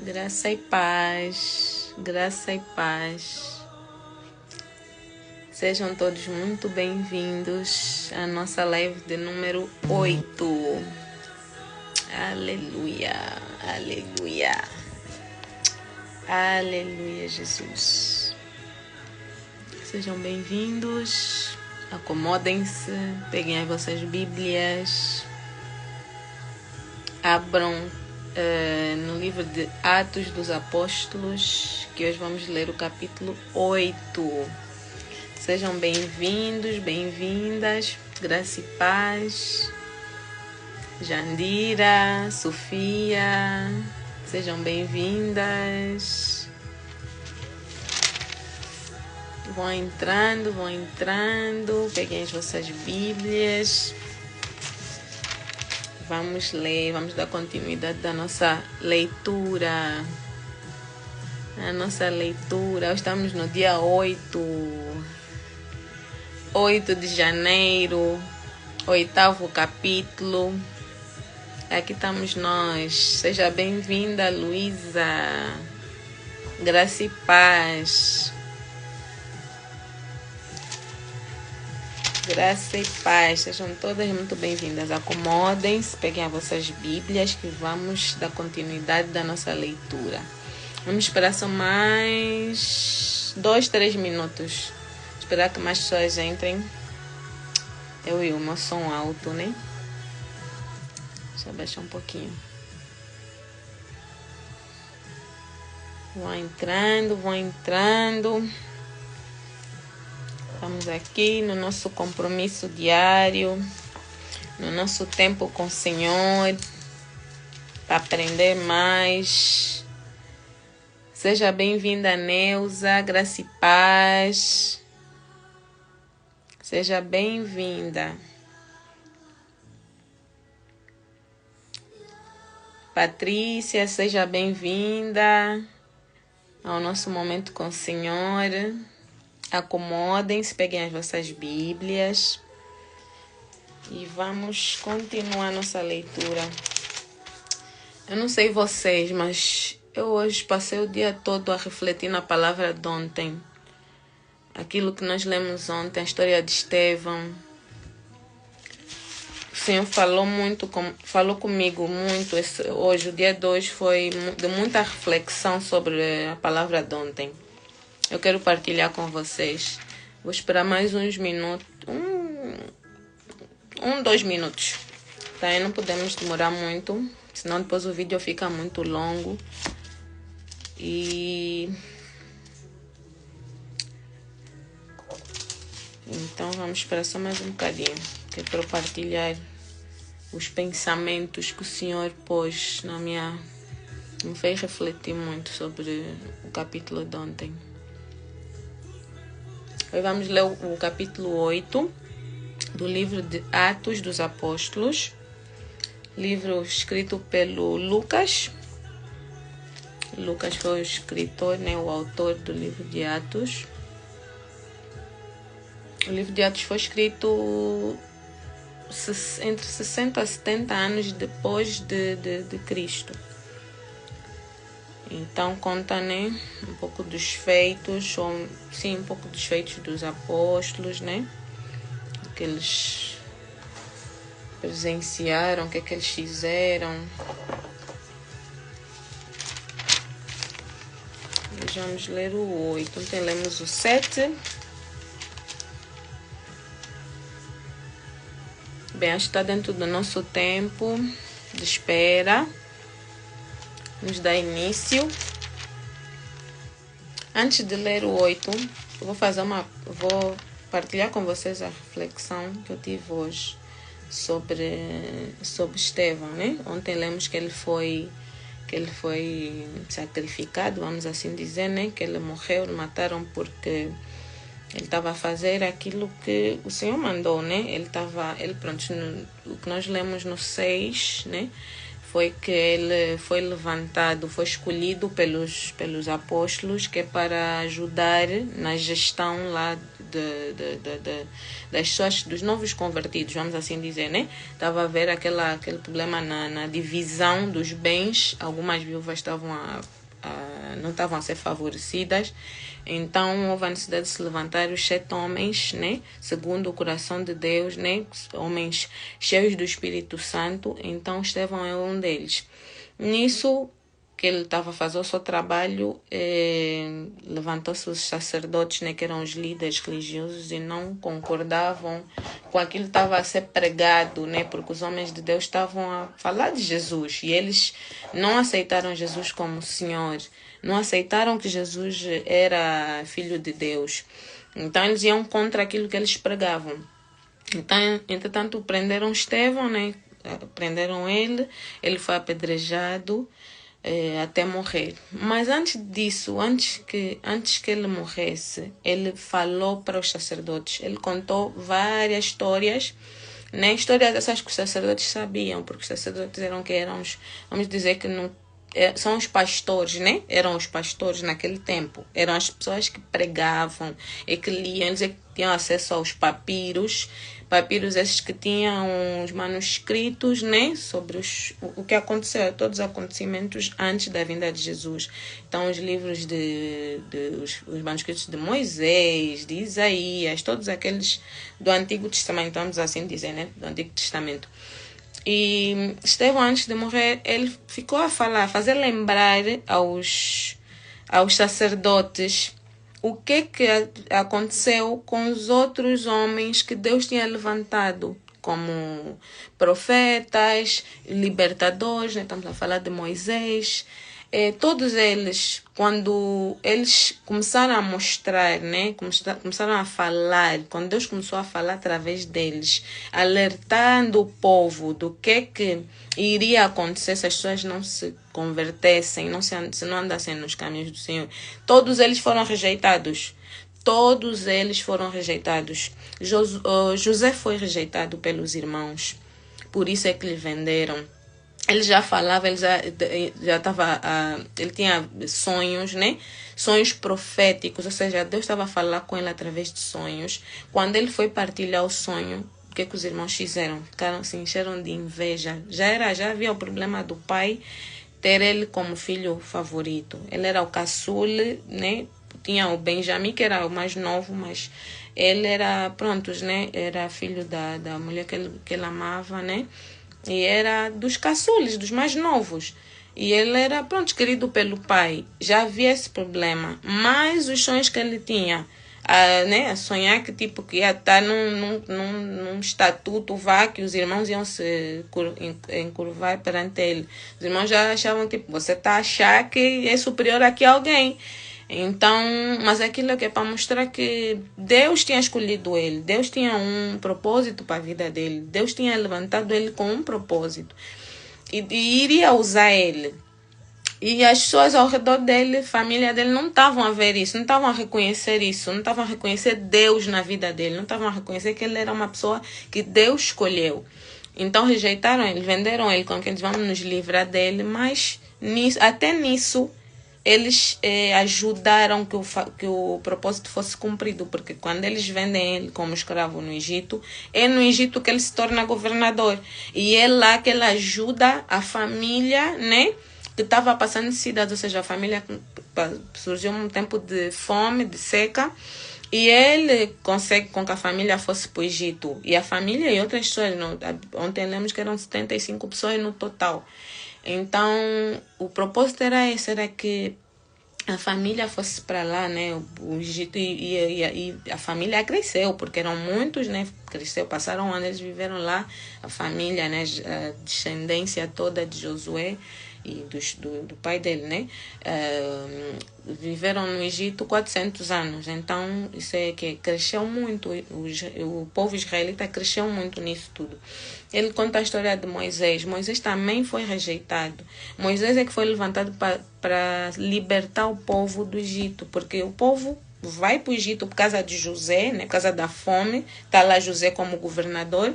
Graça e paz, graça e paz. Sejam todos muito bem-vindos à nossa live de número 8. Aleluia, aleluia, aleluia, Jesus. Sejam bem-vindos, acomodem-se, peguem as vossas Bíblias, abram no livro de Atos dos Apóstolos, que hoje vamos ler o capítulo 8. Sejam bem-vindos, bem-vindas, graça e paz. Jandira, Sofia, sejam bem-vindas. Vão entrando, peguem as vossas Bíblias. Vamos ler, vamos dar continuidade da nossa leitura. A nossa leitura, estamos no dia 8 de janeiro, 8º capítulo. Aqui estamos nós. Seja bem-vinda, Luísa. Graça e paz. Graça e paz, sejam todas muito bem-vindas. Acomodem-se, peguem as vossas Bíblias que vamos dar continuidade da nossa leitura. Vamos esperar só mais 2-3 minutos. Esperar que mais pessoas entrem. Eu e o meu som alto, né? Deixa eu baixar um pouquinho. Vão entrando. Estamos aqui no nosso compromisso diário, no nosso tempo com o Senhor, para aprender mais. Seja bem-vinda, Neuza, graça e paz. Seja bem-vinda. Patrícia, seja bem-vinda ao nosso momento com o Senhor. Acomodem-se, peguem as vossas Bíblias e vamos continuar nossa leitura. Eu não sei vocês, mas eu hoje passei o dia todo a refletir na palavra de ontem. Aquilo que nós lemos ontem, a história de Estevão. O Senhor falou comigo muito. Hoje, o dia de hoje, foi de muita reflexão sobre a palavra de ontem. Eu quero partilhar com vocês. Vou esperar mais uns minutos. 2 minutos. Tá? Não podemos demorar muito. Senão depois o vídeo fica muito longo. Então vamos esperar só mais um bocadinho. Que eu quero partilhar os pensamentos que o Senhor pôs na minha... Me fez refletir muito sobre o capítulo de ontem. Hoje vamos ler o capítulo 8 do livro de Atos dos Apóstolos, livro escrito pelo Lucas. Lucas foi o escritor, né, o autor do livro de Atos. O livro de Atos foi escrito entre 60 a 70 anos depois de Cristo. Então conta, né, um pouco dos feitos, um pouco dos feitos dos apóstolos, né? O que eles presenciaram, o que eles fizeram. Vamos ler o 8. Então lemos o 7. Bem, acho que está dentro do nosso tempo de espera. Vamos dar início. Antes de ler o 8, eu vou partilhar com vocês a reflexão que eu tive hoje sobre Estevão, né? Ontem lemos que ele foi sacrificado, vamos assim dizer, né? Que ele morreu, mataram porque ele estava a fazer aquilo que o Senhor mandou, né? O que nós lemos no 6, né? Foi que ele foi levantado, foi escolhido pelos apóstolos, que é para ajudar na gestão lá das pessoas, dos novos convertidos, vamos assim dizer, né? Estava a haver aquele problema na divisão dos bens. Algumas viúvas não estavam a ser favorecidas. Então houve a necessidade de se levantar os 7 homens, né? Segundo o coração de Deus, né? Homens cheios do Espírito Santo. Então Estevão é um deles. Nisso que ele estava a fazer o seu trabalho, levantou-se os sacerdotes, né, que eram os líderes religiosos, e não concordavam com aquilo que estava a ser pregado, né, porque os homens de Deus estavam a falar de Jesus e eles não aceitaram Jesus como Senhor, não aceitaram que Jesus era Filho de Deus. Então eles iam contra aquilo que eles pregavam. Então, entretanto, prenderam Estevão, né, prenderam ele foi apedrejado até morrer. Mas antes disso, antes que ele morresse, ele falou para os sacerdotes. Ele contou várias histórias, né? Histórias dessas que os sacerdotes sabiam, porque os sacerdotes eram vamos dizer que não, são os pastores, né? Eram os pastores naquele tempo. Eram as pessoas que pregavam e que liam. Eles tinham acesso aos papiros esses que tinham os manuscritos, né, sobre o que aconteceu, todos os acontecimentos antes da vinda de Jesus. Então, os livros os manuscritos de Moisés, de Isaías, todos aqueles do Antigo Testamento, vamos assim dizer, né, do Antigo Testamento. E Estevão, antes de morrer, ele ficou a fazer lembrar aos sacerdotes o que aconteceu com os outros homens que Deus tinha levantado como profetas, libertadores, né? Estamos a falar de Moisés. Todos eles, quando eles começaram a mostrar, né? Começaram a falar, quando Deus começou a falar através deles, alertando o povo do que iria acontecer se as pessoas não se convertessem, se não andassem nos caminhos do Senhor. Todos eles foram rejeitados. Todos eles foram rejeitados. José foi rejeitado pelos irmãos. Por isso é que lhe venderam. Ele já falava, ele já estava, ele tinha sonhos, né? Sonhos proféticos, ou seja, Deus estava a falar com ele através de sonhos. Quando ele foi partilhar o sonho, o que os irmãos fizeram? Se encheram de inveja. Já havia o problema do pai ter ele como filho favorito. Ele era o caçula, né? Tinha o Benjamim, que era o mais novo, mas ele era, né? Era filho da mulher que ele amava, né? E era dos caçules, dos mais novos. E ele era, querido pelo pai. Já havia esse problema. Mas os sonhos que ele tinha, a sonhar que que ia estar num estatuto que os irmãos iam se encurvar perante ele. Os irmãos já achavam, você está a achar que é superior aqui a alguém. Então, mas aquilo é para mostrar que Deus tinha escolhido ele, Deus tinha um propósito para a vida dele, Deus tinha levantado ele com um propósito e iria usar ele. E as pessoas ao redor dele, família dele, não estavam a ver isso, não estavam a reconhecer isso, não estavam a reconhecer Deus na vida dele, não estavam a reconhecer que ele era uma pessoa que Deus escolheu. Então rejeitaram ele, venderam ele com que eles vamos nos livrar dele, mas até nisso eles ajudaram que o propósito fosse cumprido, porque quando eles vendem ele como escravo no Egito, é no Egito que ele se torna governador. E é lá que ele ajuda a família, né, que estava passando necessidade, ou seja, a família surgiu um tempo de fome, de seca, e ele consegue com que a família fosse para o Egito. E a família e outras pessoas, ontem lemos que eram 75 pessoas no total. Então, o propósito era esse, era que a família fosse para lá, né, o Egito, e a família cresceu, porque eram muitos, né, cresceu, passaram anos, eles viveram lá, a família, né, a descendência toda de Josué e do pai dele, né, viveram no Egito 400 anos, então isso é que cresceu muito, o povo israelita cresceu muito nisso tudo. Ele conta a história de Moisés. Moisés também foi rejeitado. Moisés é que foi levantado para libertar o povo do Egito, porque o povo vai para o Egito por causa de José, né, por causa da fome, está lá José como governador,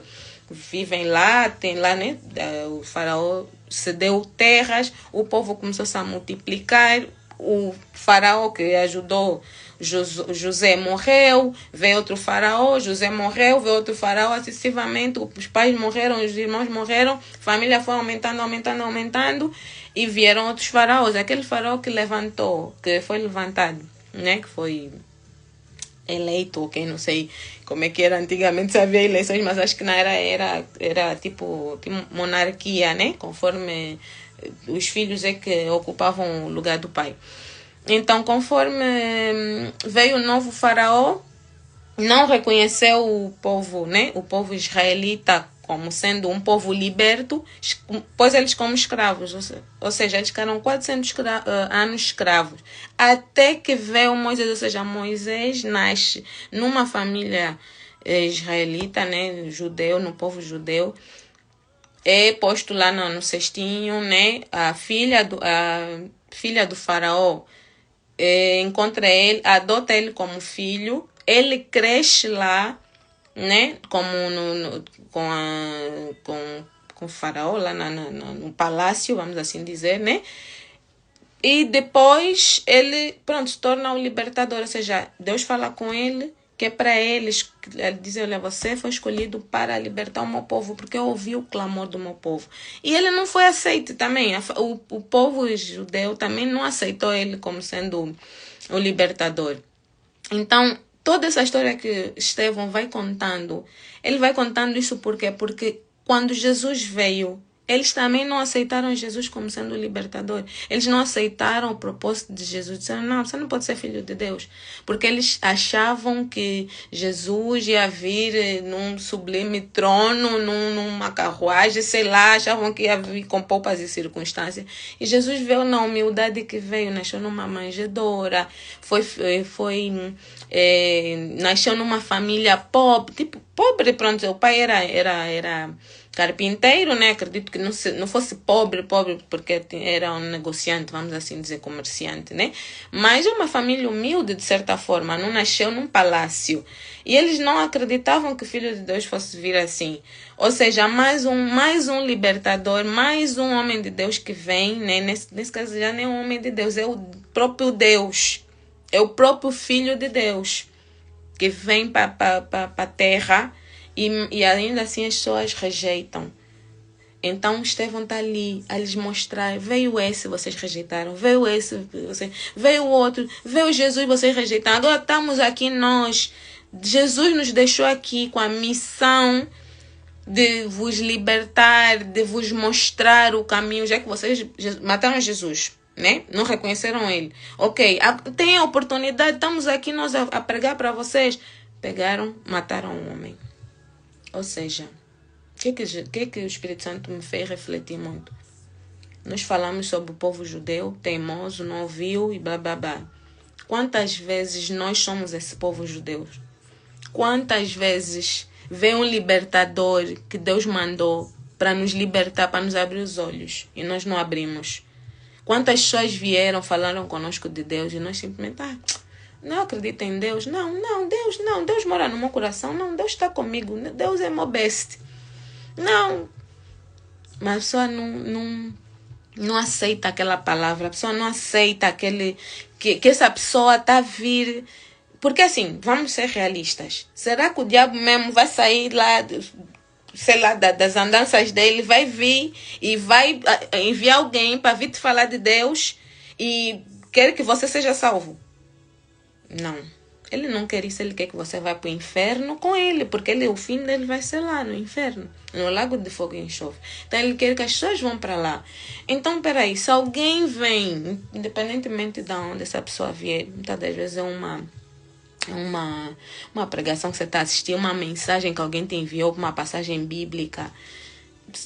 vivem lá, tem lá, né, o faraó cedeu terras, o povo começou a multiplicar, o faraó que ajudou José morreu, veio outro faraó, José morreu, veio outro faraó, sucessivamente, os pais morreram, os irmãos morreram, a família foi aumentando, e vieram outros faraós. Aquele faraó que foi levantado, né, que foi eleito, ok, não sei como é que era antigamente, se havia eleições, mas acho que não era tipo monarquia, né, conforme os filhos é que ocupavam o lugar do pai. Então, conforme veio o novo faraó, não reconheceu o povo, né, o povo israelita como sendo um povo liberto, pôs eles como escravos, ou seja, eles ficaram 400 anos escravos, até que veio Moisés, ou seja, Moisés nasce numa família israelita, né, judeu, no povo judeu, é posto lá no cestinho, né, a filha do faraó encontra ele, adota ele como filho, ele cresce lá, né, como com o faraó lá no palácio, vamos assim dizer, né, e depois ele, pronto, se torna um libertador, ou seja, Deus fala com ele, que é para eles, ele diz, olha, você foi escolhido para libertar o meu povo, porque eu ouvi o clamor do meu povo. E ele não foi aceito também, o povo judeu também não aceitou ele como sendo o libertador. Então, toda essa história que Estevão vai contando, ele vai contando isso por quê? Porque quando Jesus veio, eles também não aceitaram Jesus como sendo o libertador. Eles não aceitaram o propósito de Jesus. Disseram, não, você não pode ser filho de Deus. Porque eles achavam que Jesus ia vir num sublime trono, numa carruagem, sei lá, achavam que ia vir com poucas circunstâncias. E Jesus veio na humildade que veio, nasceu numa manjedoura, nasceu numa família pobre, tipo, pobre, pronto, o pai era carpinteiro, né? Acredito que não fosse pobre, porque era um negociante, vamos assim dizer, comerciante, né? Mas é uma família humilde, de certa forma, não nasceu num palácio. E eles não acreditavam que o Filho de Deus fosse vir assim. Ou seja, mais um libertador, mais um homem de Deus que vem, né? Nesse caso já nem é um homem de Deus, é o próprio Deus. É o próprio Filho de Deus que vem para a terra. E ainda assim as pessoas rejeitam. Então Estevão está ali a lhes mostrar, veio esse, vocês rejeitaram, veio esse, veio o outro, veio Jesus, vocês rejeitaram. Agora estamos aqui nós. Jesus nos deixou aqui com a missão de vos libertar, de vos mostrar o caminho, já que vocês mataram Jesus, né? Não reconheceram ele. Ok, tem a oportunidade, estamos aqui nós a pregar para vocês. Pegaram, mataram um homem. Ou seja, o que o Espírito Santo me fez refletir muito? Nós falamos sobre o povo judeu, teimoso, não ouviu e blá blá blá. Quantas vezes nós somos esse povo judeu? Quantas vezes vem um libertador que Deus mandou para nos libertar, para nos abrir os olhos e nós não abrimos? Quantas pessoas vieram, falaram conosco de Deus e nós simplesmente, não acredito em Deus. Deus mora no meu coração. Não, Deus está comigo. Deus é meu best. Não. Mas a pessoa não aceita aquela palavra. A pessoa não aceita que essa pessoa está a vir. Porque assim, vamos ser realistas. Será que o diabo mesmo vai sair lá, sei lá, das andanças dele, vai vir e vai enviar alguém para vir te falar de Deus e quer que você seja salvo? Não, ele não quer isso, ele quer que você vá para o inferno com ele, porque o fim dele vai ser lá no inferno, no lago de fogo e enxofre. Então ele quer que as pessoas vão para lá. Então, peraí, se alguém vem, independentemente de onde essa pessoa vier, muitas das vezes é uma pregação que você está assistindo, uma mensagem que alguém te enviou, uma passagem bíblica,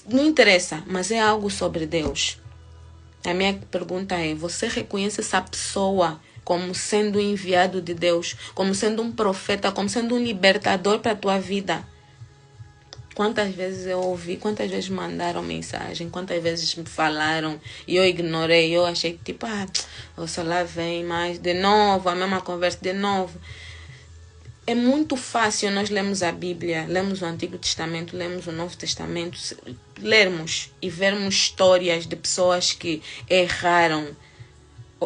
não interessa, mas é algo sobre Deus. A minha pergunta é, você reconhece essa pessoa como sendo enviado de Deus, como sendo um profeta, como sendo um libertador para a tua vida? Quantas vezes eu ouvi, quantas vezes mandaram mensagem, quantas vezes me falaram e eu ignorei, eu achei tipo, o celular vem mais, de novo, a mesma conversa, de novo. É muito fácil nós lermos a Bíblia, lemos o Antigo Testamento, lemos o Novo Testamento, lermos e vermos histórias de pessoas que erraram,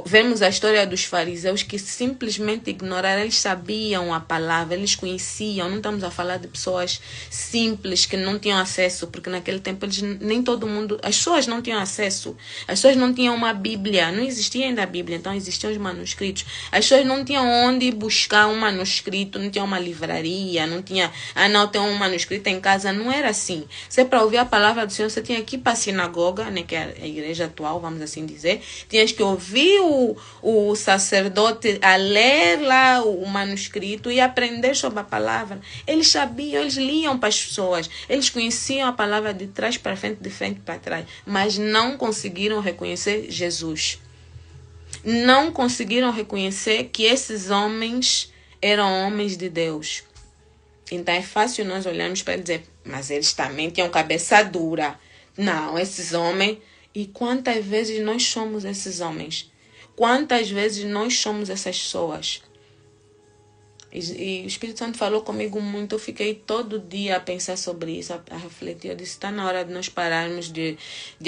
Vemos a história dos fariseus que simplesmente ignoraram. Eles sabiam a palavra, eles conheciam. Não estamos a falar de pessoas simples que não tinham acesso, porque naquele tempo nem todo mundo, as pessoas não tinham acesso. As pessoas não tinham uma Bíblia, não existia ainda a Bíblia, então existiam os manuscritos. As pessoas não tinham onde buscar um manuscrito, não tinha uma livraria, não tinha, não, tem um manuscrito em casa. Não era assim. Você, para ouvir a palavra do Senhor, você tinha que ir para a sinagoga, né, que é a igreja atual, vamos assim dizer. Tinhas que ouvir o sacerdote a ler lá o manuscrito e aprender sobre a palavra. Eles sabiam, eles liam para as pessoas, eles conheciam a palavra de trás para frente, de frente para trás, mas não conseguiram reconhecer Jesus. Não conseguiram reconhecer que esses homens eram homens de Deus. Então é fácil nós olharmos para dizer, mas eles também tinham cabeça dura. Não, esses homens... E quantas vezes nós somos esses homens? Quantas vezes nós somos essas pessoas? E o Espírito Santo falou comigo muito. Eu fiquei todo dia a pensar sobre isso, a refletir. Eu disse, está na hora de nós pararmos de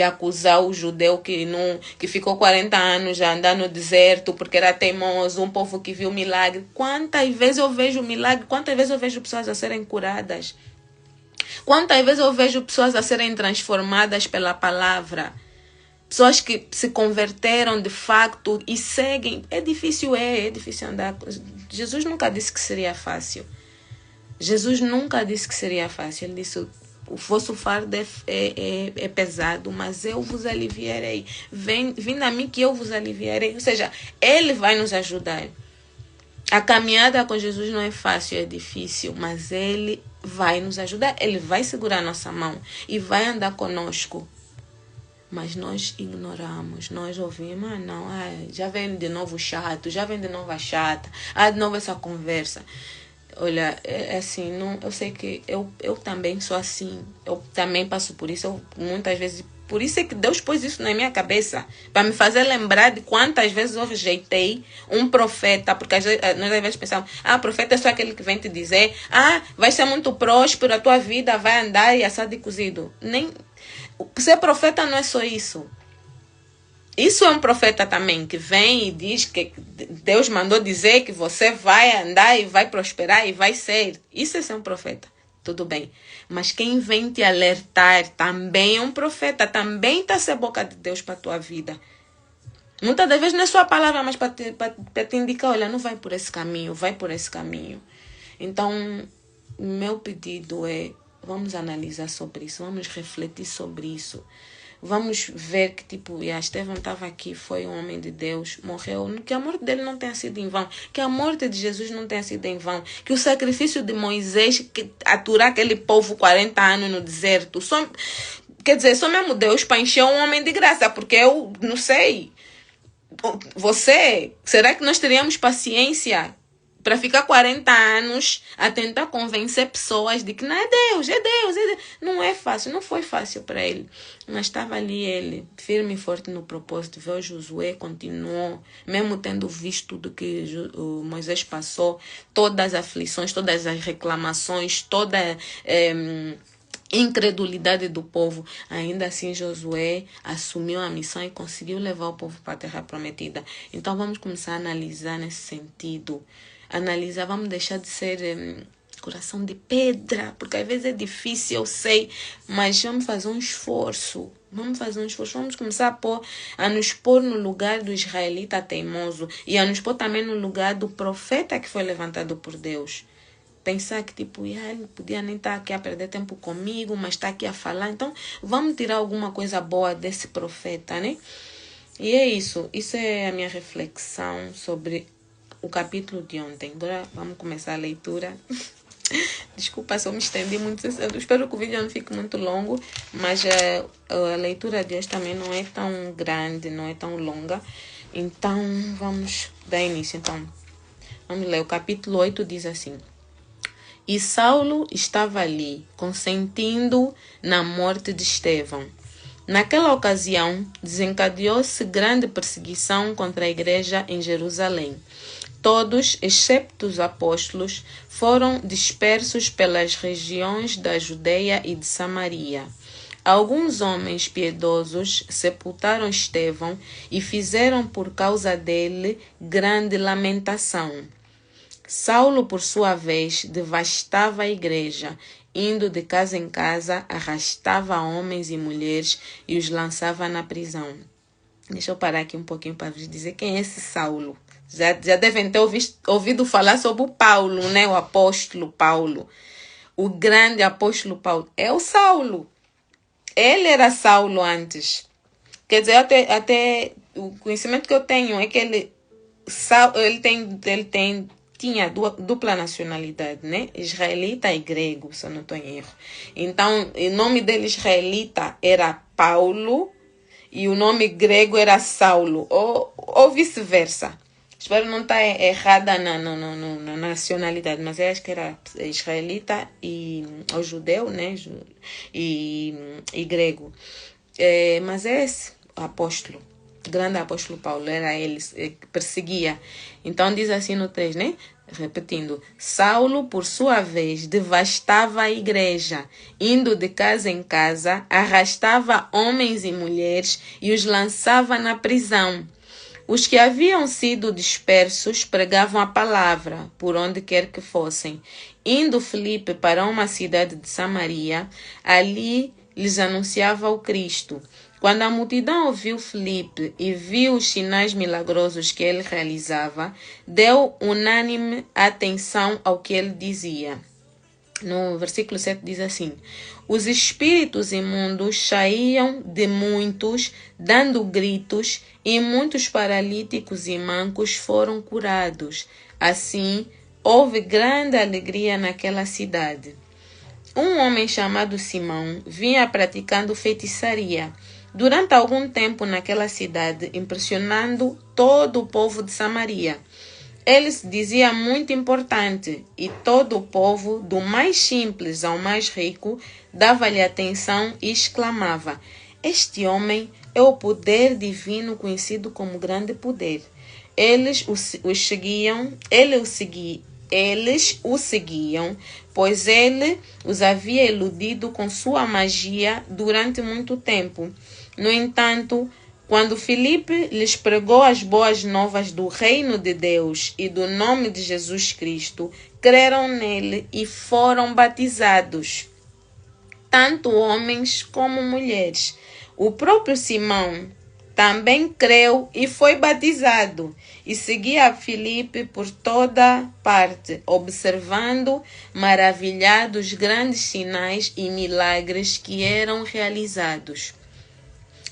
acusar o judeu que ficou 40 anos já andando no deserto porque era teimoso, um povo que viu milagre. Quantas vezes eu vejo milagre? Quantas vezes eu vejo pessoas a serem curadas? Quantas vezes eu vejo pessoas a serem transformadas pela palavra? Pessoas que se converteram de facto e seguem. É difícil andar. Jesus nunca disse que seria fácil. Jesus nunca disse que seria fácil. Ele disse, o vosso fardo é pesado, mas eu vos aliviarei. Vindo a mim que eu vos aliviarei. Ou seja, Ele vai nos ajudar. A caminhada com Jesus não é fácil, é difícil, mas Ele vai nos ajudar. Ele vai segurar nossa mão e vai andar conosco. Mas nós ignoramos, nós ouvimos, já vem de novo chato, já vem de novo a chata, de novo essa conversa. Olha, é assim, não, eu sei que eu também sou assim, eu também passo por isso, muitas vezes, por isso é que Deus pôs isso na minha cabeça, para me fazer lembrar de quantas vezes eu rejeitei um profeta, porque nós às vezes pensamos, profeta é só aquele que vem te dizer, vai ser muito próspero, a tua vida vai andar e assado e cozido. Ser profeta não é só isso. Isso é um profeta também, que vem e diz que Deus mandou dizer que você vai andar e vai prosperar e vai ser. Isso é ser um profeta. Tudo bem. Mas quem vem te alertar também é um profeta. Também está a ser boca de Deus para a tua vida. Muitas das vezes não é só a palavra, mas para te indicar, olha, não vai por esse caminho, vai por esse caminho. Então, meu pedido é, vamos analisar sobre isso, vamos refletir sobre isso. Vamos ver que, Estevão estava aqui, foi um homem de Deus, morreu, que a morte dele não tenha sido em vão, que a morte de Jesus não tenha sido em vão, que o sacrifício de Moisés, que aturar aquele povo 40 anos no deserto, só mesmo Deus para encher um homem de graça, porque eu não sei, será que nós teríamos paciência para ficar 40 anos a tentar convencer pessoas de que não é Deus, é Deus, é Deus. Não é fácil, não foi fácil para ele. Mas estava ali ele, firme e forte no propósito. Viu Josué, continuou, mesmo tendo visto tudo que Moisés passou, todas as aflições, todas as reclamações, toda incredulidade do povo. Ainda assim, Josué assumiu a missão e conseguiu levar o povo para a terra prometida. Então, vamos começar a analisar nesse sentido. Vamos deixar de ser coração de pedra, porque às vezes é difícil, eu sei, mas vamos fazer um esforço. Vamos começar a nos pôr no lugar do israelita teimoso e a nos pôr também no lugar do profeta que foi levantado por Deus. Pensar que ele podia nem estar aqui a perder tempo comigo, mas está aqui a falar. Então, vamos tirar alguma coisa boa desse profeta, né? E é isso. Isso é a minha reflexão sobre o capítulo de ontem. Agora vamos começar a leitura. Desculpa se eu me estendi muito. Eu espero que o vídeo não fique muito longo, mas a leitura de hoje também não é tão grande, não é tão longa. Então, vamos dar início. Então, vamos ler. O capítulo 8 diz assim: E Saulo estava ali, consentindo na morte de Estevão. Naquela ocasião, desencadeou-se grande perseguição contra a igreja em Jerusalém. Todos, excepto os apóstolos, foram dispersos pelas regiões da Judeia e de Samaria. alguns homens piedosos sepultaram Estevão e fizeram por causa dele grande lamentação. Saulo, por sua vez, devastava a igreja, indo de casa em casa, arrastava homens e mulheres e os lançava na prisão. Deixa eu parar aqui um pouquinho para vos dizer quem é esse Saulo. Já devem ter ouvido falar sobre o Paulo, né? O apóstolo Paulo. O grande apóstolo Paulo. É o Saulo. Ele era Saulo antes. Quer dizer, até o conhecimento que eu tenho é que ele tinha dupla nacionalidade, né? Israelita e grego, se eu não estou em erro. Então, o nome dele israelita era Paulo e o nome grego era Saulo, ou vice-versa. Espero não estar errada na nacionalidade, mas eu acho que era israelita e ou judeu, né? E grego. Mas esse apóstolo, grande apóstolo Paulo, era ele que perseguia. Então diz assim no 3, né? Repetindo: Saulo, por sua vez, devastava a igreja, indo de casa em casa, arrastava homens e mulheres e os lançava na prisão. Os que haviam sido dispersos pregavam a palavra, por onde quer que fossem. Indo Filipe para uma cidade de Samaria, ali lhes anunciava o Cristo. Quando a multidão ouviu Filipe e viu os sinais milagrosos que ele realizava, deu unânime atenção ao que ele dizia. No versículo 7 diz assim: os espíritos imundos saíam de muitos, dando gritos, e muitos paralíticos e mancos foram curados. Assim, houve grande alegria naquela cidade. Um homem chamado Simão vinha praticando feitiçaria durante algum tempo naquela cidade, impressionando todo o povo de Samaria. Ele se dizia muito importante e todo o povo, do mais simples ao mais rico, dava-lhe atenção e exclamava: este homem é o poder divino conhecido como grande poder. Eles o seguiam, pois ele os havia iludido com sua magia durante muito tempo. No entanto, quando Filipe lhes pregou as boas novas do reino de Deus e do nome de Jesus Cristo, creram nele e foram batizados, tanto homens como mulheres. O próprio Simão também creu e foi batizado, e seguia Filipe por toda parte, observando maravilhados grandes sinais e milagres que eram realizados.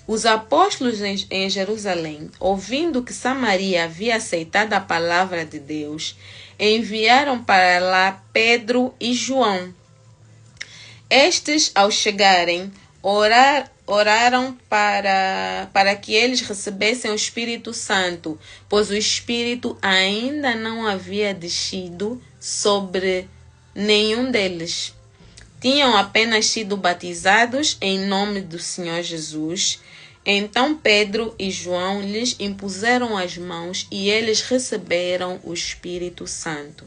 Os apóstolos em Jerusalém, ouvindo que Samaria havia aceitado a palavra de Deus, enviaram para lá Pedro e João. Estes, ao chegarem, oraram para que eles recebessem o Espírito Santo, pois o Espírito ainda não havia descido sobre nenhum deles. Tinham apenas sido batizados em nome do Senhor Jesus. Então Pedro e João lhes impuseram as mãos e eles receberam o Espírito Santo.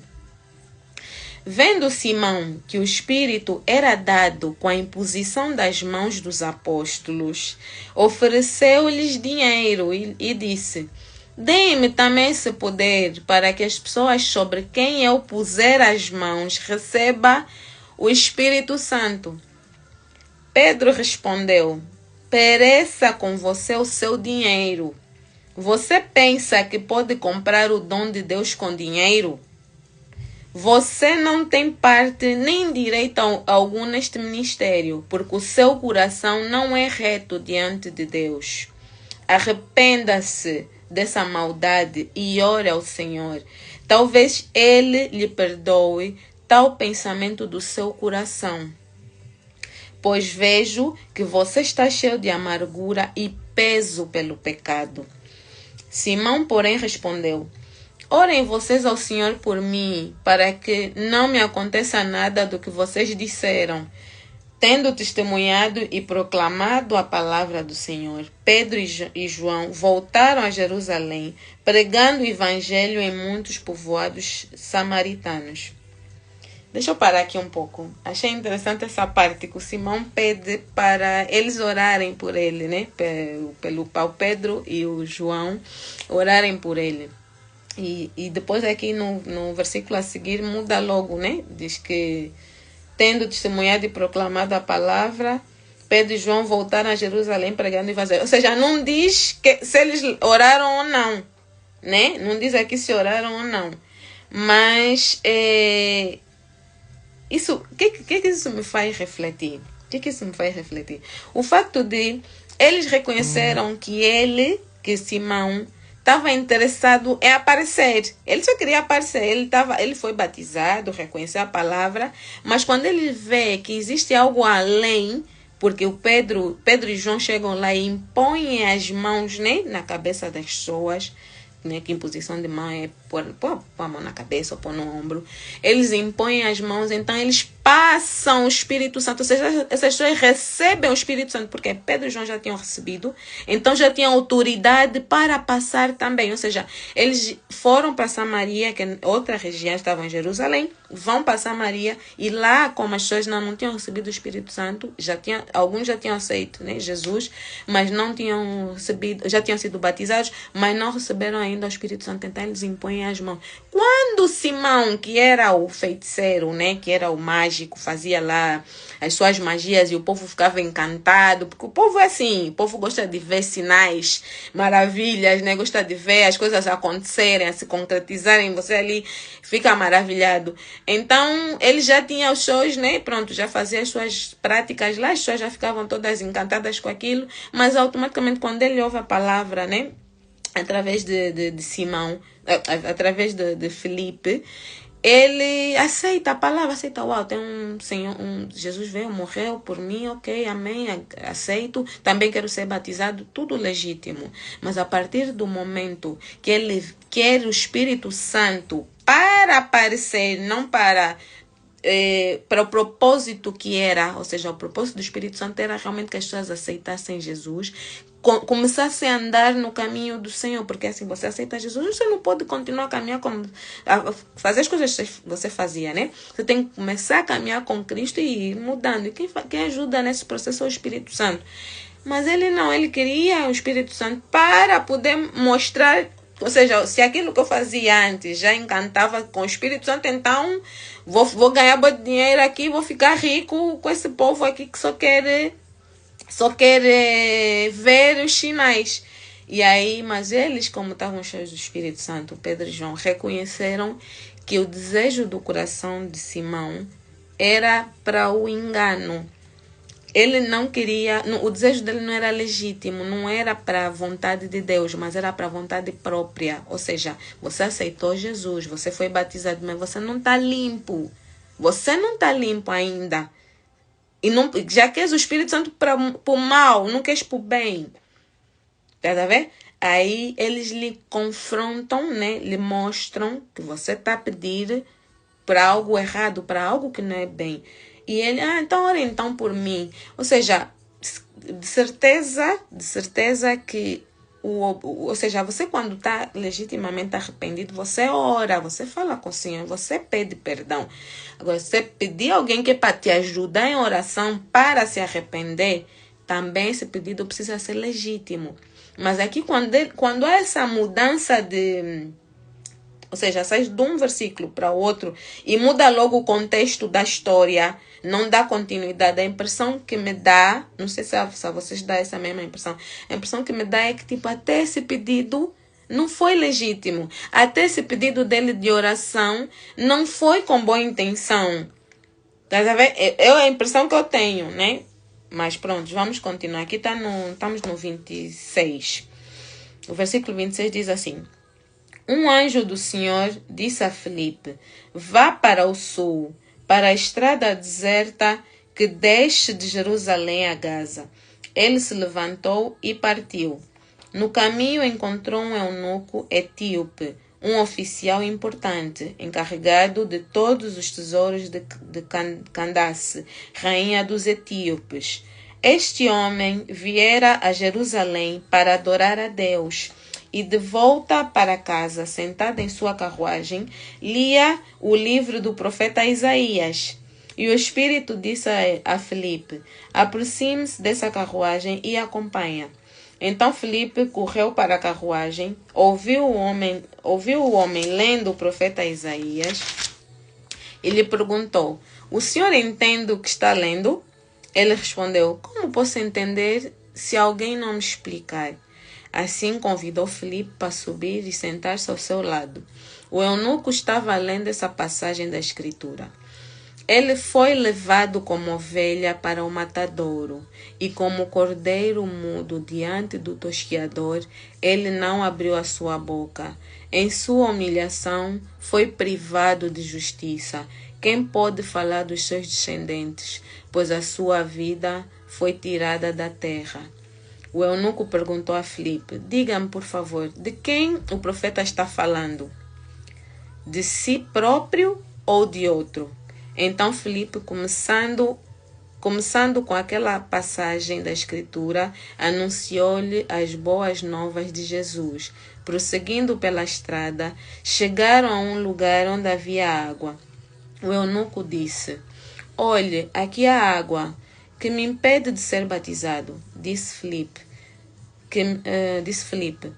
Vendo Simão que o Espírito era dado com a imposição das mãos dos apóstolos, ofereceu-lhes dinheiro e disse: deem-me também esse poder, para que as pessoas sobre quem eu puser as mãos recebam o Espírito Santo. Pedro respondeu: pereça com você o seu dinheiro. Você pensa que pode comprar o dom de Deus com dinheiro? Você não tem parte nem direito algum neste ministério, porque o seu coração não é reto diante de Deus. Arrependa-se dessa maldade e ore ao Senhor. Talvez Ele lhe perdoe tal pensamento do seu coração. Pois vejo que você está cheio de amargura e peso pelo pecado. Simão, porém, respondeu: orem vocês ao Senhor por mim, para que não me aconteça nada do que vocês disseram. Tendo testemunhado e proclamado a palavra do Senhor, Pedro e João voltaram a Jerusalém, pregando o evangelho em muitos povoados samaritanos. Deixa eu parar aqui um pouco. Achei interessante essa parte que o Simão pede para eles orarem por ele, né? Pelo Pedro e o João orarem por ele. E depois aqui no versículo a seguir muda logo, né? Diz que tendo testemunhado e proclamado a palavra, Pedro e João voltaram a Jerusalém pregando o evangelho. Ou seja, não diz que, se eles oraram ou não, né? Não diz aqui se oraram ou não. Mas isso, que isso me faz refletir? O que isso me faz refletir? O fato de eles reconheceram que Simão estava interessado em aparecer. Ele só queria aparecer. Ele foi batizado, reconheceu a palavra, mas quando ele vê que existe algo além, porque o Pedro e João chegam lá e impõem as mãos, né, na cabeça das pessoas, né, que imposição de mão é pôr a mão na cabeça ou pôr no ombro. Eles impõem as mãos, então eles passam o Espírito Santo. Ou seja, essas pessoas recebem o Espírito Santo, porque Pedro e João já tinham recebido, então já tinham autoridade para passar também. Ou seja, eles foram para Samaria, que é outra região, estavam em Jerusalém, vão para Samaria, e lá, como as pessoas não tinham recebido o Espírito Santo, alguns já tinham aceito, né, Jesus, mas não tinham recebido, já tinham sido batizados, mas não receberam ainda o Espírito Santo, então eles impõem as mãos. Quando Simão, que era o feiticeiro, né, que era o mágico, fazia lá as suas magias e o povo ficava encantado, porque o povo é assim, o povo gosta de ver sinais, maravilhas, né, gosta de ver as coisas acontecerem, se concretizarem, você ali fica maravilhado. Então, ele já tinha os shows, né, pronto, já fazia as suas práticas lá, as pessoas já ficavam todas encantadas com aquilo, mas automaticamente quando ele ouve a palavra, né, através de Simão, através de Felipe, ele aceita a palavra, aceita, uau, tem um Senhor, Jesus veio, morreu por mim, ok, amém, aceito, também quero ser batizado, tudo legítimo. Mas a partir do momento que ele quer o Espírito Santo para aparecer, não para o propósito que era, ou seja, o propósito do Espírito Santo era realmente que as pessoas aceitassem Jesus, começassem a andar no caminho do Senhor, porque assim, você aceita Jesus, você não pode continuar a caminhar a fazer as coisas que você fazia, né? Você tem que começar a caminhar com Cristo e ir mudando. E quem ajuda nesse processo é o Espírito Santo. Mas ele não, ele queria o Espírito Santo para poder mostrar, ou seja, se aquilo que eu fazia antes já encantava com o Espírito Santo, então vou ganhar bom dinheiro aqui, vou ficar rico com esse povo aqui que só quer ver os sinais. E aí, mas eles, como estavam cheios do Espírito Santo, Pedro e João, reconheceram que o desejo do coração de Simão era para o engano. Ele não queria, o desejo dele não era legítimo, não era para a vontade de Deus, mas era para a vontade própria. Ou seja, você aceitou Jesus, você foi batizado, mas você não está limpo. Você não está limpo ainda. E não, já queres o Espírito Santo para o mal, não queres para o bem. Tá a ver? Aí eles lhe confrontam, né? Lhe mostram que você está a pedir para algo errado, para algo que não é bem. E ele, então ora então por mim. Ou seja, de certeza que ou seja, você quando está legitimamente arrependido, você ora, você fala com o Senhor, você pede perdão. Agora, você pedir alguém que é para te ajudar em oração para se arrepender, também esse pedido precisa ser legítimo. Mas aqui quando há essa mudança ou seja, sai de um versículo para o outro e muda logo o contexto da história, não dá continuidade. A impressão que me dá, não sei se vocês dão essa mesma impressão, a impressão que me dá é que tipo, até esse pedido não foi legítimo. Até esse pedido dele de oração não foi com boa intenção. Tá a ver? É a impressão que eu tenho, né? Mas pronto, vamos continuar. Aqui estamos no 26. O versículo 26 diz assim: um anjo do Senhor disse a Felipe: vá para o sul, para a estrada deserta que desce de Jerusalém a Gaza. Ele se levantou e partiu. No caminho encontrou um eunuco etíope, um oficial importante, encarregado de todos os tesouros de Candace, rainha dos etíopes. Este homem viera a Jerusalém para adorar a Deus e de volta para casa, sentada em sua carruagem, lia o livro do profeta Isaías. E o Espírito disse a Filipe: aproxime-se dessa carruagem e acompanha. Então Filipe correu para a carruagem, ouviu o homem lendo o profeta Isaías e lhe perguntou: o senhor entende o que está lendo? Ele respondeu: como posso entender se alguém não me explicar? Assim convidou Filipe para subir e sentar-se ao seu lado. O eunuco estava lendo essa passagem da Escritura. Ele foi levado como ovelha para o matadouro, e como cordeiro mudo diante do tosquiador, ele não abriu a sua boca. Em sua humilhação, foi privado de justiça. Quem pode falar dos seus descendentes? Pois a sua vida foi tirada da terra. O eunuco perguntou a Filipe: diga-me, por favor, de quem o profeta está falando? De si próprio ou de outro? Então Filipe, começando com aquela passagem da Escritura, anunciou-lhe as boas novas de Jesus. Prosseguindo pela estrada, chegaram a um lugar onde havia água. O eunuco disse: olhe, aqui há água, que me impede de ser batizado. Disse Filipe: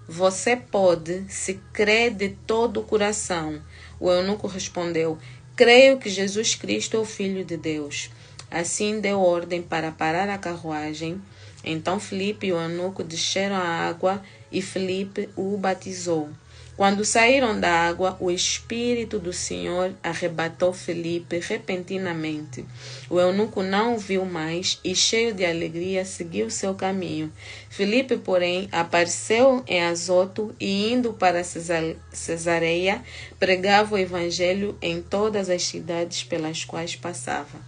você pode, se crê de todo o coração. O eunuco respondeu: creio que Jesus Cristo é o Filho de Deus. Assim deu ordem para parar a carruagem. Então Filipe e o eunuco desceram à água e Filipe o batizou. Quando saíram da água, o Espírito do Senhor arrebatou Filipe repentinamente. O eunuco não o viu mais e, cheio de alegria, seguiu seu caminho. Filipe, porém, apareceu em Azoto e, indo para Cesareia, pregava o evangelho em todas as cidades pelas quais passava.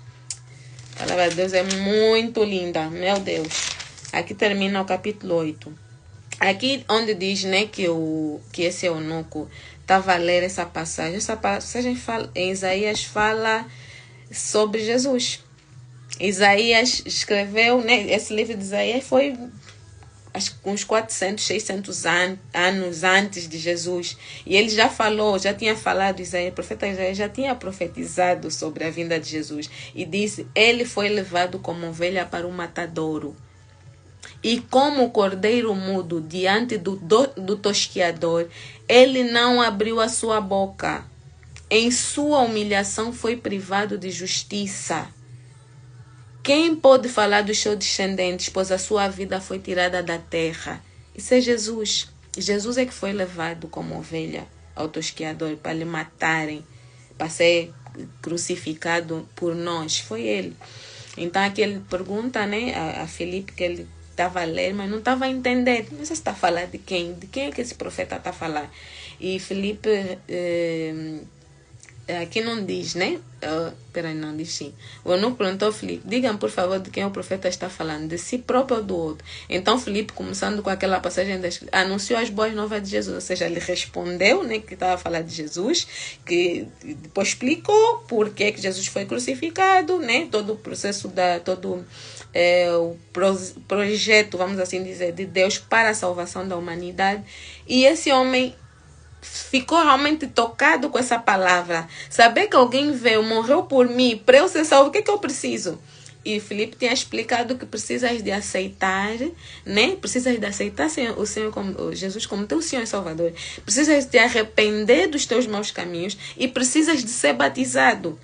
A palavra de Deus é muito linda, meu Deus. Aqui termina o capítulo 8. Aqui onde diz, né, que esse eunuco estava a ler essa passagem. Essa passagem em Isaías fala sobre Jesus. Isaías escreveu, né, esse livro de Isaías foi acho que uns 400, 600 anos antes de Jesus. E ele já tinha falado, o profeta Isaías já tinha profetizado sobre a vinda de Jesus. E disse: ele foi levado como ovelha para o matadouro. E como cordeiro mudo diante do tosquiador, ele não abriu a sua boca. Em sua humilhação foi privado de justiça. Quem pode falar dos seus descendentes, pois a sua vida foi tirada da terra? Isso é Jesus. Jesus é que foi levado como ovelha ao tosquiador para lhe matarem, para ser crucificado por nós. Foi ele. Então aqui ele pergunta, né, a Filipe, que ele estava a ler, mas não estava a entender. Mas você está a falar de quem? De quem é que esse profeta está a falar? E Filipe, aqui não diz, né? Não diz sim. O eunuco perguntou a Filipe: diga-me, por favor, de quem o profeta está falando, de si próprio ou do outro? Então Filipe, começando com aquela passagem, anunciou as boas novas de Jesus. Ou seja, ele respondeu, né, que estava a falar de Jesus, que depois explicou por que Jesus foi crucificado, né? Todo o processo o projeto, vamos assim dizer, de Deus para a salvação da humanidade. E esse homem ficou realmente tocado com essa palavra. Saber que alguém veio, morreu por mim, para eu ser salvo, o que é que eu preciso? E Filipe tinha explicado que precisas de aceitar, né? Precisas de aceitar o Senhor como Jesus como teu Senhor e Salvador. Precisas de arrepender dos teus maus caminhos e precisas de ser batizado.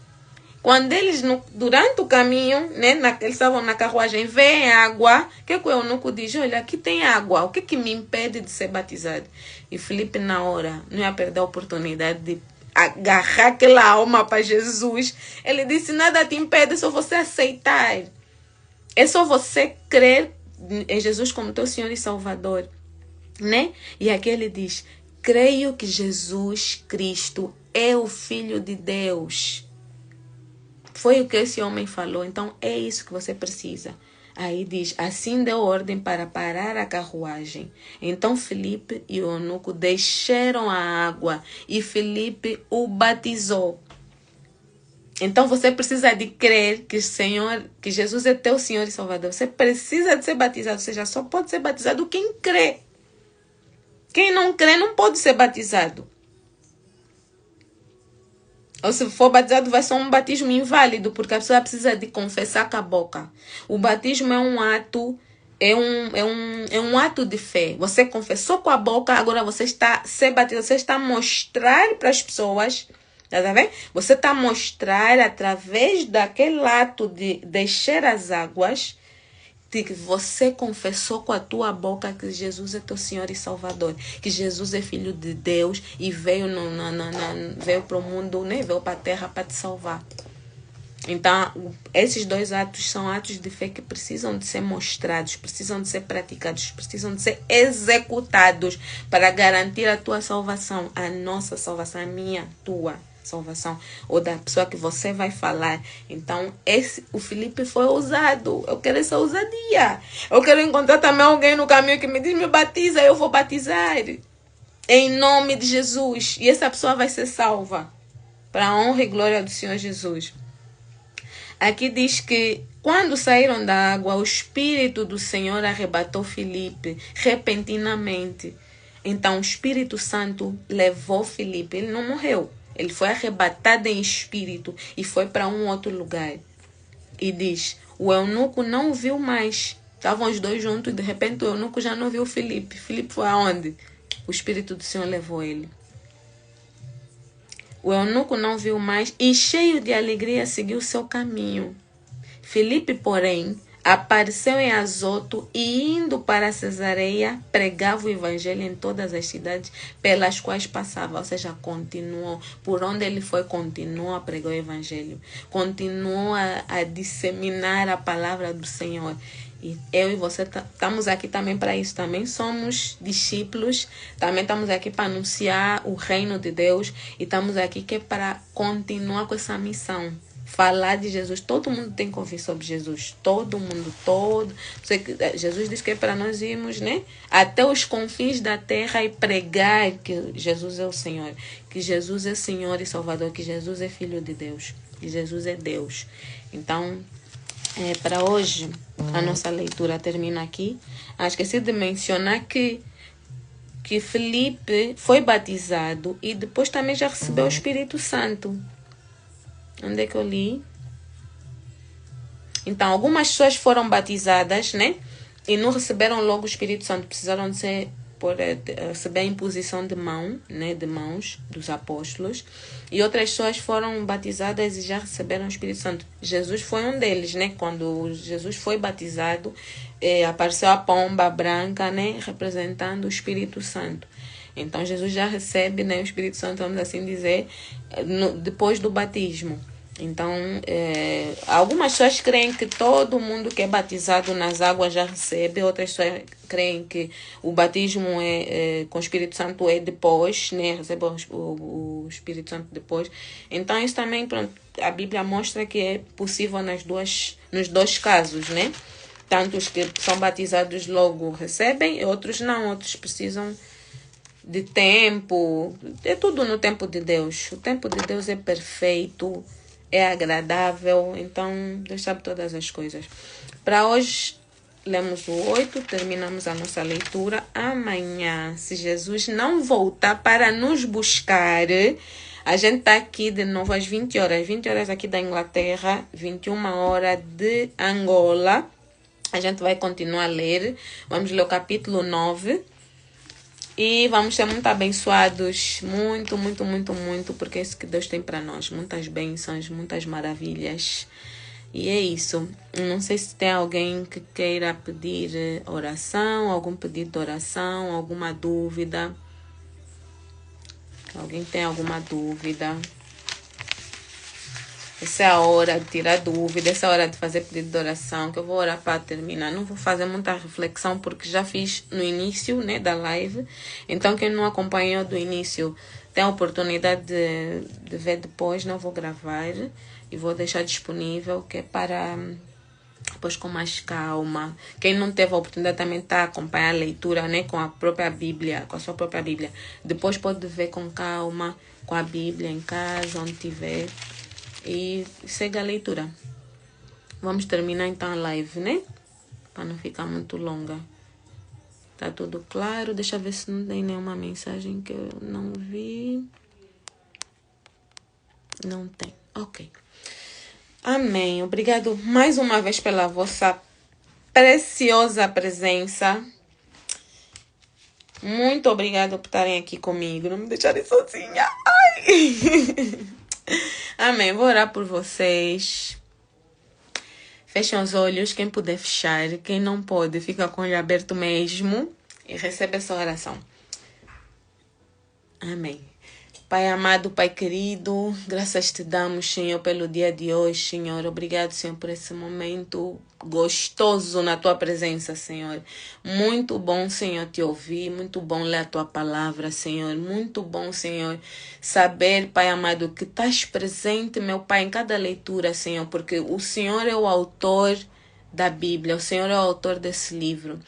Quando eles, durante o caminho, né, eles estavam na carruagem, veem água, o que o eunuco diz? Olha, aqui tem água, o que me impede de ser batizado? E Filipe, na hora, não ia perder a oportunidade de agarrar aquela alma para Jesus. Ele disse: nada te impede, é só você aceitar. É só você crer em Jesus como teu Senhor e Salvador, né? E aqui ele diz: creio que Jesus Cristo é o Filho de Deus. Foi o que esse homem falou. Então é isso que você precisa. Aí diz: assim deu ordem para parar a carruagem. Então Filipe e o eunuco desceram a água e Filipe o batizou. Então você precisa de crer que Jesus é teu Senhor e Salvador. Você precisa de ser batizado. Ou seja, só pode ser batizado quem crê. Quem não crê não pode ser batizado. Ou se for batizado, vai ser um batismo inválido, porque a pessoa precisa de confessar com a boca. O batismo é um ato, é um ato de fé. Você confessou com a boca, agora você está ser batizado, você está a mostrar para as pessoas, tá vendo? Você está a mostrar através daquele ato de descer as águas, de que você confessou com a tua boca que Jesus é teu Senhor e Salvador, que Jesus é Filho de Deus e veio, veio para o mundo, né? Veio para a terra para te salvar. Então, esses dois atos são atos de fé que precisam de ser mostrados, precisam de ser praticados, precisam de ser executados para garantir a tua salvação, a nossa salvação, a minha, tua salvação, ou da pessoa que você vai falar. Então, o Felipe foi ousado. Eu quero essa ousadia. Eu quero encontrar também alguém no caminho que me diz, me batiza, eu vou batizar. Em nome de Jesus. E essa pessoa vai ser salva. Para a honra e glória do Senhor Jesus. Aqui diz que quando saíram da água, o Espírito do Senhor arrebatou Felipe repentinamente. Então, o Espírito Santo levou Felipe. Ele não morreu. Ele foi arrebatado em espírito e foi para um outro lugar. E diz, o eunuco não o viu mais. Estavam os dois juntos e de repente o eunuco já não viu Felipe. Felipe foi aonde? O Espírito do Senhor levou ele. O eunuco não viu mais e cheio de alegria seguiu seu caminho. Felipe, porém, apareceu em Azoto e indo para Cesareia, pregava o evangelho em todas as cidades pelas quais passava. Ou seja, continuou. Por onde ele foi, continuou a pregar o evangelho. Continuou a disseminar a palavra do Senhor. E eu e você estamos aqui também para isso. Também somos discípulos. Também estamos aqui para anunciar o reino de Deus. E estamos aqui que é para continuar com essa missão. Falar de Jesus. Todo mundo tem que ouvir sobre Jesus. Todo mundo, todo. Jesus disse que é para nós irmos, né? Até os confins da terra e pregar que Jesus é o Senhor. Que Jesus é Senhor e Salvador. Que Jesus é Filho de Deus. Que Jesus é Deus. Então, para hoje, a nossa leitura termina aqui. Esqueci de mencionar que Felipe foi batizado e depois também já recebeu o Espírito Santo. Onde é que eu li? Então, algumas pessoas foram batizadas, né? E não receberam logo o Espírito Santo. Precisaram de receber a imposição de mão, né? De mãos dos apóstolos. E outras pessoas foram batizadas e já receberam o Espírito Santo. Jesus foi um deles, né? Quando Jesus foi batizado, apareceu a pomba branca, né? Representando o Espírito Santo. Então, Jesus já recebe, né, o Espírito Santo, vamos assim dizer, depois do batismo. Então, algumas pessoas creem que todo mundo que é batizado nas águas já recebe, outras pessoas creem que o batismo com o Espírito Santo é depois, né, recebe o Espírito Santo depois. Então, isso também, pronto, a Bíblia mostra que é possível nos dois casos, né? Tanto os que são batizados logo recebem, e outros não, outros precisam de tempo. É tudo no tempo de Deus. O tempo de Deus é perfeito, é agradável, então Deus sabe todas as coisas. Para hoje, lemos o 8, terminamos a nossa leitura. Amanhã, se Jesus não voltar para nos buscar, a gente está aqui de novo às 20 horas. 20 horas aqui da Inglaterra, 21 horas de Angola. A gente vai continuar a ler. Vamos ler o capítulo 9. E vamos ser muito abençoados, muito, muito, muito, muito, porque é isso que Deus tem para nós. Muitas bênçãos, muitas maravilhas. E é isso. Não sei se tem alguém que queira pedir oração, algum pedido de oração, alguma dúvida. Alguém tem alguma dúvida? Essa é a hora de tirar dúvida, essa é a hora de fazer pedido de oração, que eu vou orar para terminar. Não vou fazer muita reflexão, porque já fiz no início, né, da live. Então, quem não acompanhou do início tem a oportunidade de ver depois. Não vou gravar e vou deixar disponível, que é para depois com mais calma. Quem não teve a oportunidade também está a acompanhar a leitura, né, com a própria Bíblia, com a sua própria Bíblia. Depois pode ver com calma, com a Bíblia em casa, onde tiver. E segue a leitura. Vamos terminar então a live, né? Para não ficar muito longa. Tá tudo claro? Deixa eu ver se não tem nenhuma mensagem que eu não vi. Não tem. Ok. Amém. Obrigado mais uma vez pela vossa preciosa presença. Muito obrigado por estarem aqui comigo. Não me deixarem sozinha. Ai! Amém. Vou orar por vocês. Fechem os olhos. Quem puder fechar. Quem não pode, fica com o olho aberto mesmo. E recebe essa oração. Amém. Pai amado, Pai querido, graças te damos, Senhor, pelo dia de hoje, Senhor. Obrigado, Senhor, por esse momento gostoso na tua presença, Senhor. Muito bom, Senhor, te ouvir. Muito bom ler a tua palavra, Senhor. Muito bom, Senhor, saber, Pai amado, que estás presente, meu Pai, em cada leitura, Senhor, porque o Senhor é o autor da Bíblia. O Senhor é o autor desse livro.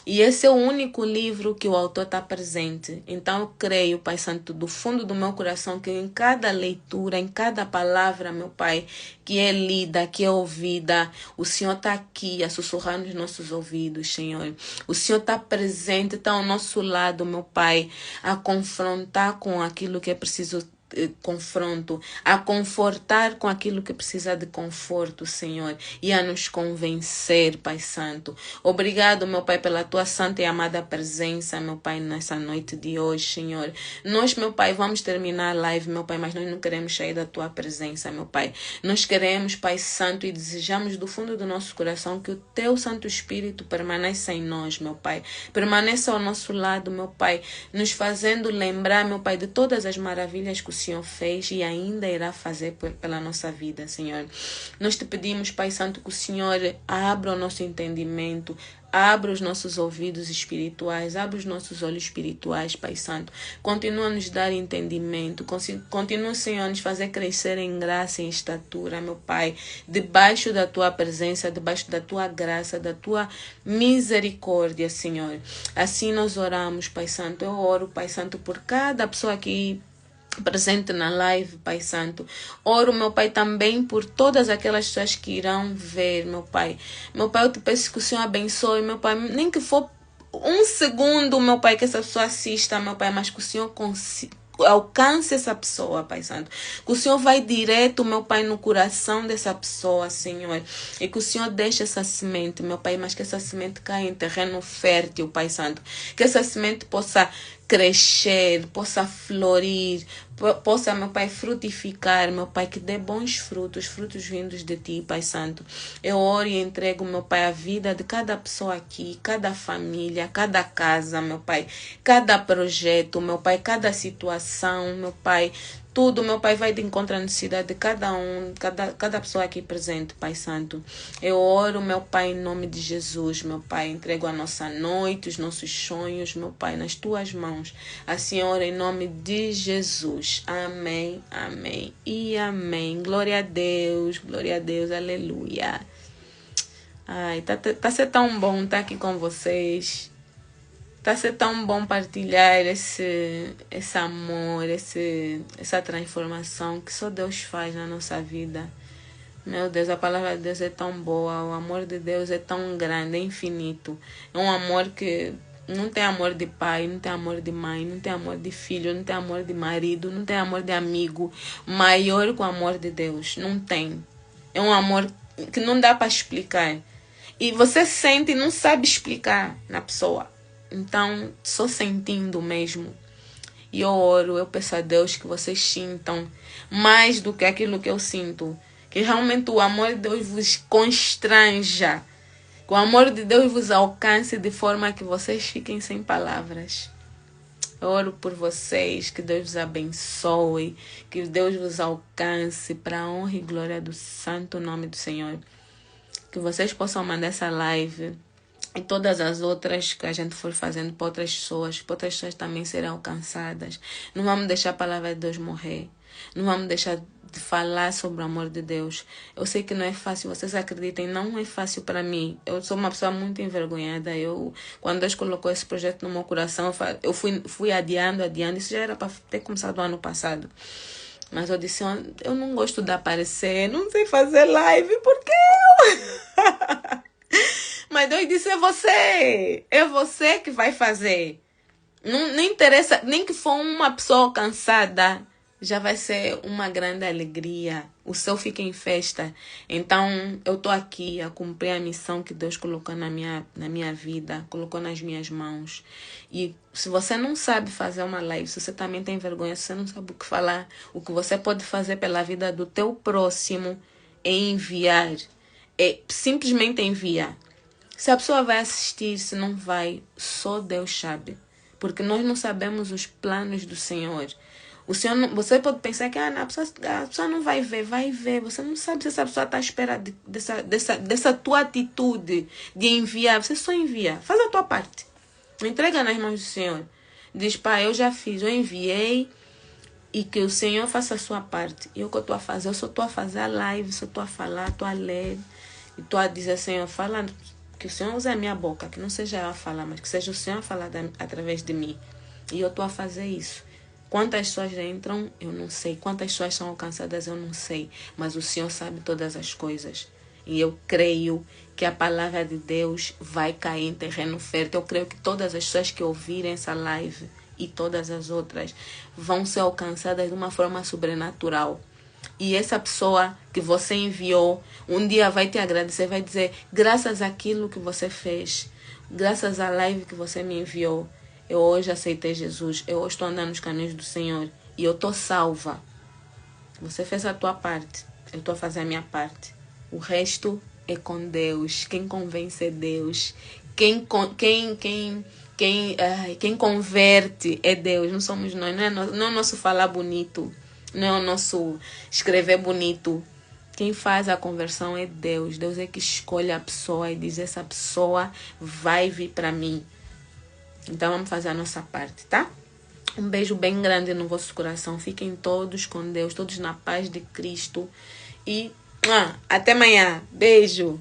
E esse é o único livro que o autor está presente. Então eu creio, Pai Santo, do fundo do meu coração, que em cada leitura, em cada palavra, meu Pai, que é lida, que é ouvida, o Senhor está aqui a sussurrar nos nossos ouvidos, Senhor. O Senhor está presente, está ao nosso lado, meu Pai, a confrontar com aquilo que é preciso confronto, a confortar com aquilo que precisa de conforto, Senhor, e a nos convencer, Pai Santo. Obrigado, meu Pai, pela tua santa e amada presença, meu Pai, nessa noite de hoje, Senhor. Nós, meu Pai, vamos terminar a live, meu Pai, mas nós não queremos sair da tua presença, meu Pai. Nós queremos, Pai Santo, e desejamos do fundo do nosso coração que o teu Santo Espírito permaneça em nós, meu Pai. Permaneça ao nosso lado, meu Pai, nos fazendo lembrar, meu Pai, de todas as maravilhas que o Senhor fez e ainda irá fazer pela nossa vida, Senhor. Nós te pedimos, Pai Santo, que o Senhor abra o nosso entendimento, abra os nossos ouvidos espirituais, abra os nossos olhos espirituais, Pai Santo. Continua a nos dar entendimento, continua, Senhor, a nos fazer crescer em graça e em estatura, meu Pai, debaixo da tua presença, debaixo da tua graça, da tua misericórdia, Senhor. Assim nós oramos, Pai Santo. Eu oro, Pai Santo, por cada pessoa aqui presente na live, Pai Santo. Oro, meu Pai, também por todas aquelas pessoas que irão ver, meu Pai. Meu Pai, eu te peço que o Senhor abençoe, meu Pai, nem que for um segundo, meu Pai, que essa pessoa assista, meu Pai, mas que o Senhor alcance essa pessoa, Pai Santo. Que o Senhor vai direto, meu Pai, no coração dessa pessoa, Senhor. E que o Senhor deixe essa semente, meu Pai, mas que essa semente caia em terreno fértil, Pai Santo. Que essa semente possa crescer, possa florir, possa, meu Pai, frutificar, meu Pai, que dê bons frutos, frutos vindos de Ti, Pai Santo. Eu oro e entrego, meu Pai, a vida de cada pessoa aqui, cada família, cada casa, meu Pai, cada projeto, meu Pai, cada situação, meu Pai. Tudo, meu Pai, vai de encontro à necessidade de cada um, cada pessoa aqui presente, Pai Santo. Eu oro, meu Pai, em nome de Jesus, meu Pai. Entrego a nossa noite, os nossos sonhos, meu Pai, nas tuas mãos. A Senhora, em nome de Jesus. Amém, amém e amém. Glória a Deus, aleluia. Ai, tá sendo tão bom estar aqui com vocês. Tá sendo tão bom partilhar esse amor, essa transformação que só Deus faz na nossa vida. Meu Deus, a palavra de Deus é tão boa, o amor de Deus é tão grande, é infinito. É um amor que não tem amor de pai, não tem amor de mãe, não tem amor de filho, não tem amor de marido, não tem amor de amigo maior que o amor de Deus. Não tem. É um amor que não dá para explicar. E você sente e não sabe explicar na pessoa. Então, só sentindo mesmo. E eu oro, eu peço a Deus que vocês sintam mais do que aquilo que eu sinto. Que realmente o amor de Deus vos constranja. Que o amor de Deus vos alcance de forma que vocês fiquem sem palavras. Eu oro por vocês, que Deus vos abençoe, que Deus vos alcance para a honra e glória do santo nome do Senhor. Que vocês possam mandar essa live e todas as outras que a gente for fazendo para outras pessoas também serão alcançadas. Não vamos deixar a palavra de Deus morrer. Não vamos deixar de falar sobre o amor de Deus. Eu sei que não é fácil, vocês acreditem, não é fácil para mim. Eu sou uma pessoa muito envergonhada. Quando Deus colocou esse projeto no meu coração, eu fui adiando. Isso já era para ter começado o ano passado. Mas eu disse, eu não gosto de aparecer, não sei fazer live, porque eu... Mas Deus disse, é você que vai fazer. Não interessa, nem que for uma pessoa cansada, já vai ser uma grande alegria. O céu fica em festa. Então, eu estou aqui a cumprir a missão que Deus colocou na minha vida, colocou nas minhas mãos. E se você não sabe fazer uma live, se você também tem vergonha, se você não sabe o que falar, o que você pode fazer pela vida do teu próximo é enviar. É simplesmente enviar. Se a pessoa vai assistir, se não vai, só Deus sabe. Porque nós não sabemos os planos do Senhor. O Senhor não, você pode pensar que a pessoa não vai ver. Vai ver. Você não sabe se essa pessoa está à espera dessa tua atitude de enviar. Você só envia. Faz a tua parte. Entrega nas mãos do Senhor. Diz, pai, eu já fiz, eu enviei. E que o Senhor faça a sua parte. E o que eu estou a fazer? Eu só estou a fazer a live, só estou a falar, estou a ler. E estou a dizer, Senhor, fala... Que o Senhor use a minha boca, que não seja eu a falar, mas que seja o Senhor a falar através de mim. E eu estou a fazer isso. Quantas pessoas entram, eu não sei. Quantas pessoas são alcançadas, eu não sei. Mas o Senhor sabe todas as coisas. E eu creio que a palavra de Deus vai cair em terreno fértil. Eu creio que todas as pessoas que ouvirem essa live e todas as outras vão ser alcançadas de uma forma sobrenatural. E essa pessoa que você enviou, um dia vai te agradecer, vai dizer, graças àquilo que você fez, graças à live que você me enviou, eu hoje aceitei Jesus, eu hoje estou andando nos caminhos do Senhor e eu estou salva. Você fez a tua parte, eu estou a fazer a minha parte. O resto é com Deus. Quem convence é Deus. Quem converte é Deus, não somos nós, não é o nosso falar bonito. Não é o nosso escrever bonito. Quem faz a conversão é Deus. Deus é que escolhe a pessoa e diz, essa pessoa vai vir para mim. Então vamos fazer a nossa parte, tá? Um beijo bem grande no vosso coração. Fiquem todos com Deus, todos na paz de Cristo. E até amanhã. Beijo.